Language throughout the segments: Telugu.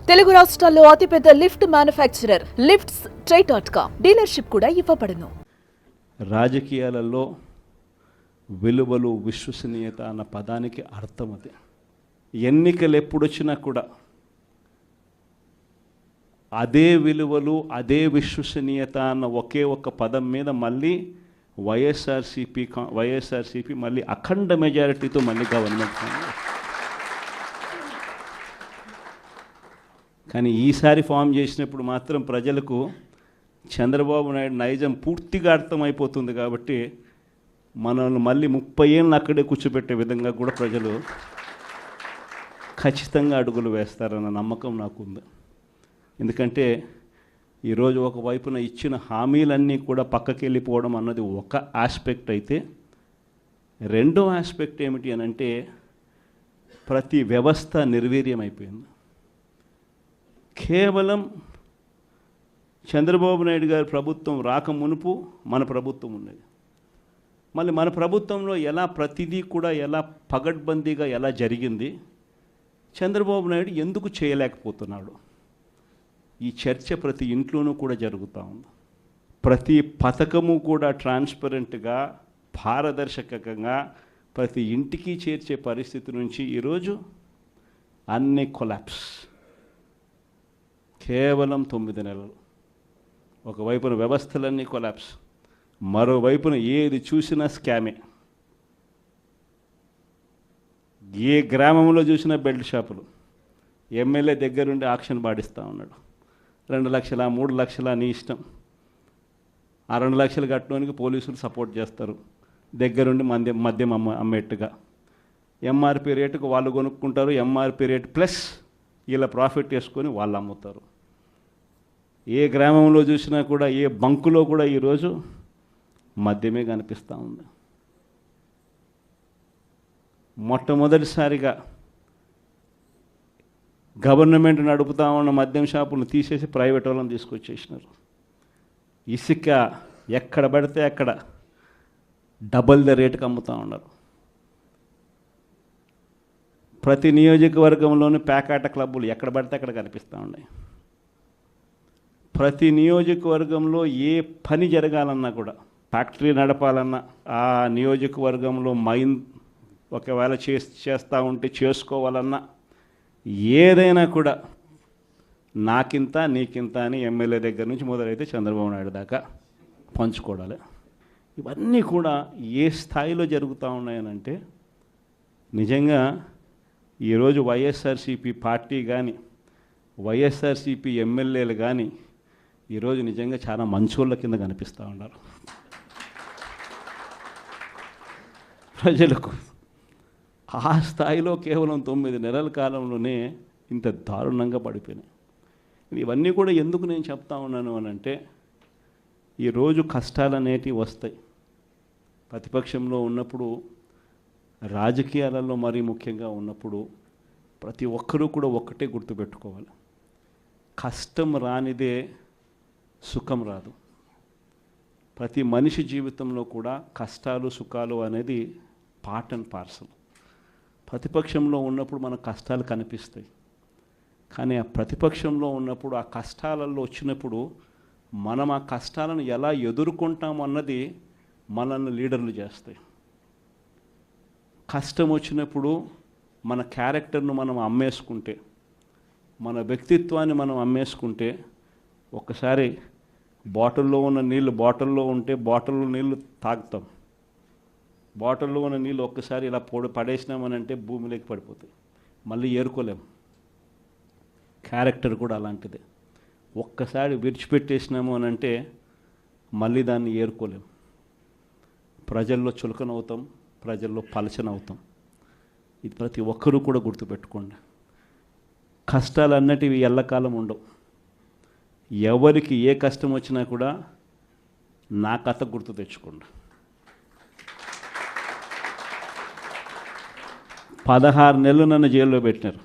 తెలుగు రాష్ట్రాల్లో అతిపెద్ద లిఫ్ట్ మ్యానుఫ్యాక్చరర్ లిఫ్ట్స్ ట్రై.com డీలర్షిప్ కూడా ఇవ్వబడును. రాజకీయాలలో విలువలు విశ్వసనీయత అన్న పదానికి అర్థం అది. ఎన్నికలు ఎప్పుడొచ్చినా కూడా అదే విలువలు అదే విశ్వసనీయత అన్న ఒకే ఒక్క పదం మీద మళ్ళీ వైఎస్ఆర్సీపీ మళ్ళీ అఖండ మెజారిటీతో మళ్ళీ గవర్నమెంట్. కానీ ఈసారి ఫామ్ చేసినప్పుడు మాత్రం ప్రజలకు చంద్రబాబు నాయుడు నైజం పూర్తిగా అర్థమైపోతుంది. కాబట్టి మనల్ని మళ్ళీ 30 ఏళ్ళు అక్కడే కూర్చోబెట్టే విధంగా కూడా ప్రజలు ఖచ్చితంగా అడుగులు వేస్తారన్న నమ్మకం నాకుంది. ఎందుకంటే ఈరోజు ఒకవైపున ఇచ్చిన హామీలన్నీ కూడా పక్కకి వెళ్ళిపోవడం అన్నది ఒక ఆస్పెక్ట్ అయితే, రెండో ఆస్పెక్ట్ ఏమిటి అని అంటే ప్రతి వ్యవస్థ నిర్వీర్యం అయిపోయింది. కేవలం చంద్రబాబు నాయుడు గారి ప్రభుత్వం రాకమునుపు మన ప్రభుత్వం ఉన్నది. మళ్ళీ మన ప్రభుత్వంలో ఎలా ప్రతిదీ కూడా ఎలా పగడ్బందీగా ఎలా జరిగింది, చంద్రబాబు నాయుడు ఎందుకు చేయలేకపోతున్నాడు, ఈ చర్చ ప్రతి ఇంట్లోనూ కూడా జరుగుతూ ఉంది. ప్రతి పథకము కూడా ట్రాన్స్పరెంట్గా పారదర్శకంగా ప్రతి ఇంటికి చేర్చే పరిస్థితి నుంచి ఈరోజు అన్ని కొలాప్స్. కేవలం 9 నెలలు. ఒకవైపున వ్యవస్థలన్నీ కొలాప్స్, మరోవైపున ఏది చూసినా స్కామే. ఏ గ్రామంలో చూసినా బెల్ట్ షాపులు. ఎమ్మెల్యే దగ్గరుండి ఆక్షన్ పాడిస్తూ ఉన్నాడు. 2 లక్షల 3 లక్షల నీ ఇష్టం. ఆ 2 లక్షలు కట్టడానికి పోలీసులు సపోర్ట్ చేస్తారు, దగ్గరుండి మద్యం అమ్మేట్టుగా. ఎంఆర్పి రేటుకు వాళ్ళు కొనుక్కుంటారు, ఎంఆర్పి రేటు ప్లస్ ఇలా ప్రాఫిట్ చేసుకొని వాళ్ళు అమ్ముతారు. ఏ గ్రామంలో చూసినా కూడా ఏ బంకులో కూడా ఈరోజు మద్యమే కనిపిస్తూ ఉంది. మొట్టమొదటిసారిగా గవర్నమెంట్ నడుపుతా ఉన్న మద్యం షాపులను తీసేసి ప్రైవేట్ వాళ్ళని తీసుకొచ్చేసినారు. ఇసుక ఎక్కడ పడితే అక్కడ డబల్ ద రేటుకి అమ్ముతూ ఉన్నారు. ప్రతి నియోజకవర్గంలోని ప్యాకాట క్లబ్బులు ఎక్కడ పడితే అక్కడ కనిపిస్తూ ఉన్నాయి. ప్రతి నియోజకవర్గంలో ఏ పని జరగాలన్నా కూడా, ఫ్యాక్టరీ నడపాలన్నా, ఆ నియోజకవర్గంలో మైన్ ఒకవేళ చేస్తూ ఉంటే చేసుకోవాలన్నా, ఏదైనా కూడా నాకింత నీకింత అని ఎమ్మెల్యే దగ్గర నుంచి మొదలైతే చంద్రబాబు నాయుడు దాకా పంచుకోవడాలి. ఇవన్నీ కూడా ఏ స్థాయిలో జరుగుతూ ఉన్నాయనంటే, నిజంగా ఈరోజు వైఎస్ఆర్సీపీ పార్టీ కానీ వైఎస్ఆర్సీపీ ఎమ్మెల్యేలు కానీ ఈరోజు నిజంగా చాలా మంచోళ్ళ కింద కనిపిస్తూ ఉన్నారు. ప్రజలకు ఆ స్థాయిలో కేవలం 9 నెలల కాలంలోనే ఇంత దారుణంగా పడిపోయినాయి. ఇవన్నీ కూడా ఎందుకు నేను చెప్తా ఉన్నాను అని అంటే, ఈరోజు కష్టాలు అనేటివి వస్తాయి. ప్రతిపక్షంలో ఉన్నప్పుడు, రాజకీయాలలో మరీ ముఖ్యంగా ఉన్నప్పుడు ప్రతి ఒక్కరూ కూడా ఒక్కటే గుర్తుపెట్టుకోవాలి, కష్టం రానిదే సుఖం రాదు. ప్రతి మనిషి జీవితంలో కూడా కష్టాలు సుఖాలు అనేది పార్ట్ అండ్ పార్సల్. ప్రతిపక్షంలో ఉన్నప్పుడు మన కష్టాలు కనిపిస్తాయి, కానీ ఆ ప్రతిపక్షంలో ఉన్నప్పుడు ఆ కష్టాలలో వచ్చినప్పుడు మనం ఆ కష్టాలను ఎలా ఎదుర్కొంటాం అన్నది మనల్ని లీడర్లు చేస్తాయి. కష్టం వచ్చినప్పుడు మన క్యారెక్టర్ను మనం అమ్మేసుకుంటే, మన వ్యక్తిత్వాన్ని మనం అమ్మేసుకుంటే, ఒక్కసారి బాటిల్లో ఉన్న నీళ్ళు బాటిల్లో ఉంటే బాటిల్లో నీళ్ళు తాగుతాం. బాటిల్లో ఉన్న నీళ్ళు ఒక్కసారి ఇలా పడేసినామనంటే భూమిలోకి పడిపోతాయి, మళ్ళీ ఏరుకోలేం. క్యారెక్టర్ కూడా అలాంటిదే. ఒక్కసారి విడిచిపెట్టేసినాము అని అంటే మళ్ళీ దాన్ని ఏరుకోలేం. ప్రజల్లో చులకనవుతాం, ప్రజల్లో పలచనవుతాం. ఇది ప్రతి ఒక్కరూ కూడా గుర్తుపెట్టుకోండి. కష్టాలు అన్నటివి ఎల్లకాలం ఉండవు. ఎవరికి ఏ కష్టం వచ్చినా కూడా నా కథ గుర్తు తెచ్చుకోండి. 16 నెలలు నన్ను జైల్లో పెట్టినారు.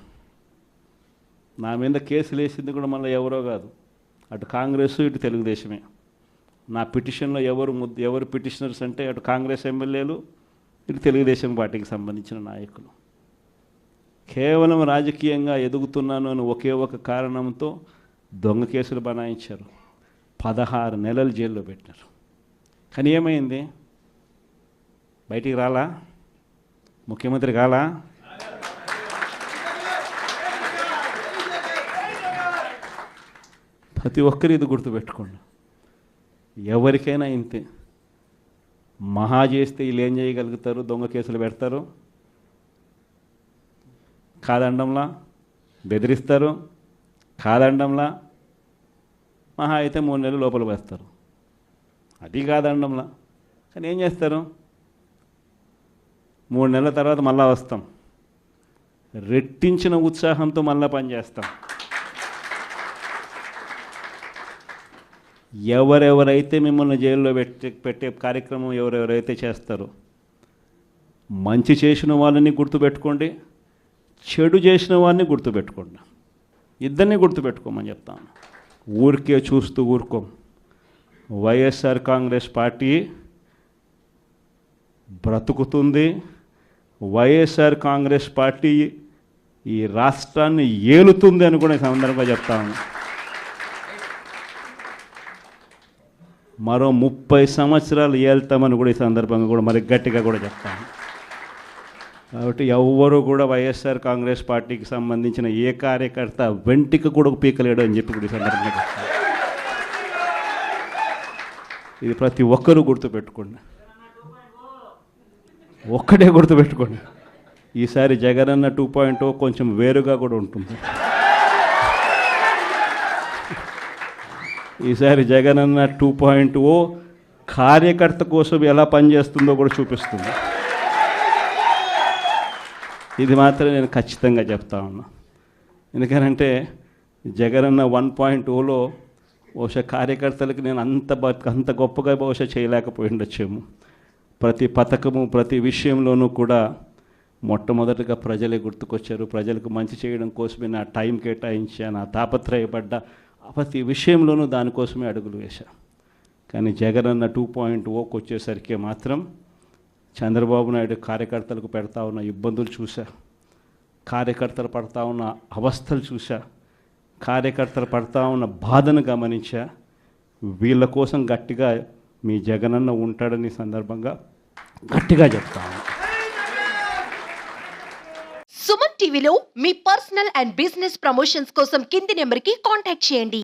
నా మీద కేసులు వేసింది కూడా మళ్ళీ ఎవరో కాదు, అటు కాంగ్రెస్ ఇటు తెలుగుదేశమే. నా పిటిషన్లో ఎవరు పిటిషనర్స్ అంటే అటు కాంగ్రెస్ ఎమ్మెల్యేలు, ఇటు తెలుగుదేశం పార్టీకి సంబంధించిన నాయకులు. కేవలం రాజకీయంగా ఎదుగుతున్నాను అని ఒకే ఒక కారణంతో దొంగ కేసులు బనాయించారు. 16 నెలలు జైల్లో పెట్టారు. కానీ ఏమైంది? బయటికి రాలా? ముఖ్యమంత్రి కాలా? ప్రతి ఒక్కరు ఇది గుర్తుపెట్టుకోండి. ఎవరికైనా ఇంతే. మహా చేస్తే వీళ్ళు ఏం చేయగలుగుతారు? దొంగ కేసులు పెడతారు, కాదండంలా బెదిరిస్తారు, కాదండంలా మహా అయితే 3 నెలలు లోపల వేస్తారు, అది కాదండంలా. కానీ ఏం చేస్తారు? 3 నెలల తర్వాత మళ్ళా వస్తాం, రెట్టించిన ఉత్సాహంతో మళ్ళా పనిచేస్తాం. ఎవరెవరైతే మిమ్మల్ని జైల్లో పెట్టే కార్యక్రమం ఎవరెవరైతే చేస్తారో, మంచి చేసిన వాళ్ళని గుర్తుపెట్టుకోండి, చెడు చేసిన వాడిని గుర్తుపెట్టుకోండి. ఇద్దరిని గుర్తుపెట్టుకోమని చెప్తాను. ఊరికే చూస్తూ ఊరుకోం. వైఎస్ఆర్ కాంగ్రెస్ పార్టీ బ్రతుకుతుంది. వైఎస్ఆర్ కాంగ్రెస్ పార్టీ ఈ రాష్ట్రాన్ని ఏలుతుంది అని కూడా ఈ సందర్భంగా చెప్తాను. మరో 30 సంవత్సరాలు ఏళ్తామని కూడా ఈ సందర్భంగా కూడా మరి గట్టిగా కూడా చెప్తాను. కాబట్టి ఎవ్వరూ కూడా వైఎస్ఆర్ కాంగ్రెస్ పార్టీకి సంబంధించిన ఏ కార్యకర్త వెంటికి కూడా పీకలేడు అని చెప్పి కూడా ఈ సందర్భంగా చెప్తాను. ఇది ప్రతి ఒక్కరూ గుర్తుపెట్టుకోండి. ఒక్కటే గుర్తుపెట్టుకోండి, ఈసారి జగనన్న 2.0 కొంచెం వేరుగా కూడా ఉంటుంది. ఈసారి జగనన్న 2.0 కార్యకర్త కోసం ఎలా పనిచేస్తుందో కూడా చూపిస్తుంది. ఇది మాత్రం నేను ఖచ్చితంగా చెప్తా ఉన్నా. ఎందుకనంటే జగనన్న 1.0లో బహుశా కార్యకర్తలకు నేను అంత గొప్పగా బహుశా చేయలేకపోయి ఉండొచ్చేమో. ప్రతి పథకము ప్రతి విషయంలోనూ కూడా మొట్టమొదటిగా ప్రజలే గుర్తుకొచ్చారు. ప్రజలకు మంచి చేయడం కోసమే నా టైం కేటాయించా, నా తాపత్రయపడ్డా, ప్రతి విషయంలోనూ దానికోసమే అడుగులు వేశా. కానీ జగనన్న 2.0కి వచ్చేసరికి మాత్రం చంద్రబాబు నాయుడు కార్యకర్తలకు పెడతా ఉన్న ఇబ్బందులు చూసా, కార్యకర్తలు పడతా ఉన్న అవస్థలు చూసా, కార్యకర్తలు పడతా ఉన్న బాధను గమనించా. వీళ్ళ కోసం గట్టిగా మీ జగనన్న ఉంటాడని సందర్భంగా గట్టిగా చెప్తాను. సుమన్ టీవీలో మీ పర్సనల్ అండ్ బిజినెస్ ప్రమోషన్స్ కోసం కింది నెంబర్కి కాంటాక్ట్ చేయండి.